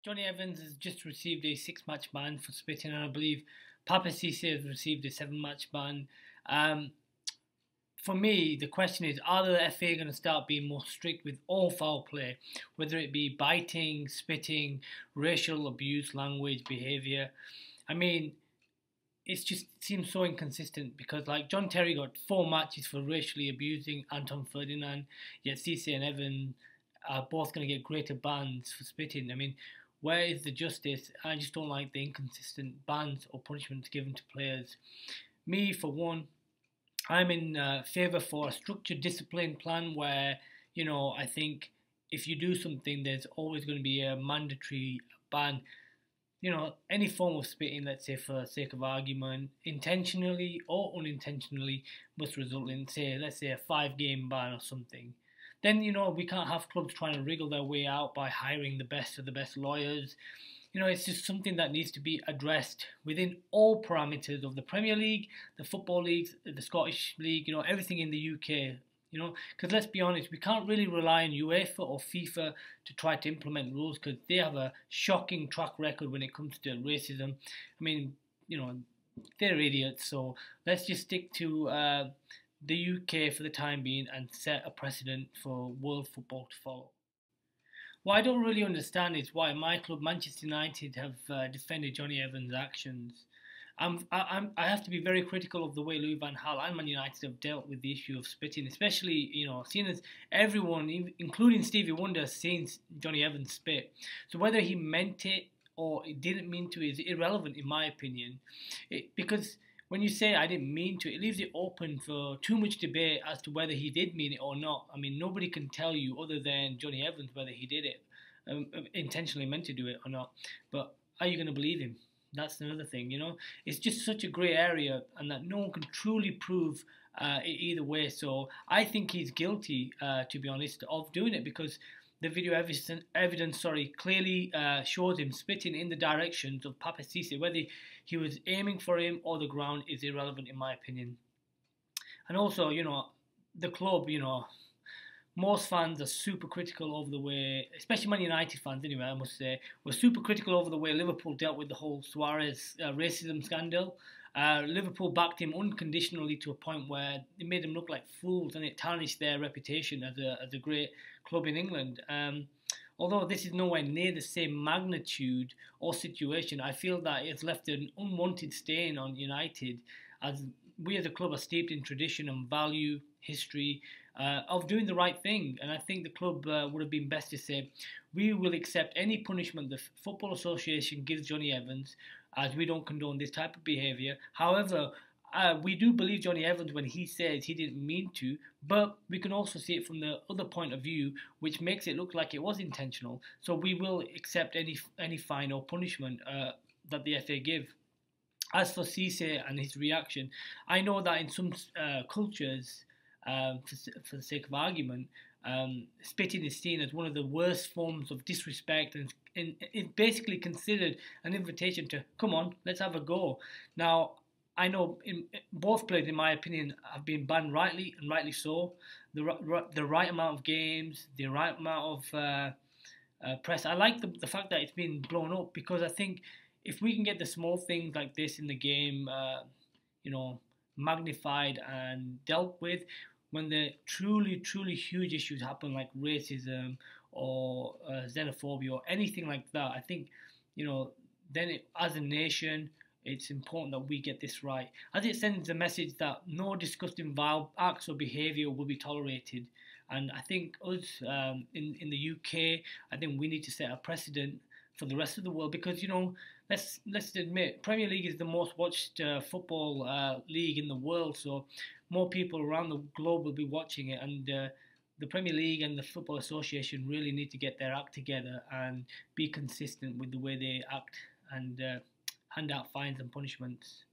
Jonny Evans has just received a 6-match ban for spitting, and I believe Papiss has received a 7-match ban. For me, the question is, are the FA going to start being more strict with all foul play, whether it be biting, spitting, racial abuse, language, behaviour? I mean, it seems so inconsistent because, like, John Terry got 4 matches for racially abusing Anton Ferdinand, yet Cisse and Evan are both going to get greater bans for spitting. I mean, where is the justice? I just don't like the inconsistent bans or punishments given to players. Me, for one, I'm in favour for a structured discipline plan where, I think if you do something, there's always going to be a mandatory ban. Any form of spitting, let's say for sake of argument, intentionally or unintentionally, must result in, let's say a 5-game ban or something. Then, we can't have clubs trying to wriggle their way out by hiring the best of the best lawyers. It's just something that needs to be addressed within all parameters of the Premier League, the football leagues, the Scottish League, everything in the UK. Because let's be honest, we can't really rely on UEFA or FIFA to try to implement rules because they have a shocking track record when it comes to racism. I mean, they're idiots. So let's just stick to the UK for the time being and set a precedent for world football to follow. What I don't really understand is why my club, Manchester United, have defended Jonny Evans' actions. I have to be very critical of the way Louis van Gaal and Man United have dealt with the issue of spitting, especially, seeing as everyone, including Stevie Wonder, has seen Jonny Evans spit. So whether he meant it or he didn't mean to is irrelevant in my opinion. Because when you say I didn't mean to, it leaves it open for too much debate as to whether he did mean it or not. I mean, nobody can tell you other than Jonny Evans whether he did it, intentionally meant to do it or not. But are you going to believe him? That's another thing, It's just such a grey area and that no one can truly prove it either way. So I think he's guilty, to be honest, of doing it because the video evidence clearly shows him spitting in the directions of Papiss. Whether he was aiming for him or the ground is irrelevant in my opinion. And also, the club, most fans are super critical over the way, especially Man United fans anyway, I must say, were super critical over the way Liverpool dealt with the whole Suarez racism scandal. Liverpool backed him unconditionally to a point where it made them look like fools and it tarnished their reputation as a great club in England. Although this is nowhere near the same magnitude or situation, I feel that it's left an unwanted stain on United as we as a club are steeped in tradition and value, history, of doing the right thing. And I think the club would have been best to say, we will accept any punishment the Football Association gives Jonny Evans as we don't condone this type of behaviour. However, we do believe Jonny Evans when he says he didn't mean to, but we can also see it from the other point of view, which makes it look like it was intentional. So we will accept any fine or punishment that the FA give. As for Cisse and his reaction, I know that in some cultures, for the sake of argument, spitting is seen as one of the worst forms of disrespect and it's basically considered an invitation to, come on, let's have a go. Now, I know both players, in my opinion, have been banned rightly and rightly so. The right amount of games, the right amount of press. I like the fact that it's been blown up because I think if we can get the small things like this in the game, magnified and dealt with, when the truly, truly huge issues happen like racism or xenophobia or anything like that, I think, then as a nation, it's important that we get this right, as it sends a message that no disgusting vile acts or behaviour will be tolerated. And I think us in the UK, I think we need to set a precedent for the rest of the world because, let's admit, Premier League is the most watched football league in the world, so more people around the globe will be watching it, and the Premier League and the Football Association really need to get their act together and be consistent with the way they act and hand out fines and punishments.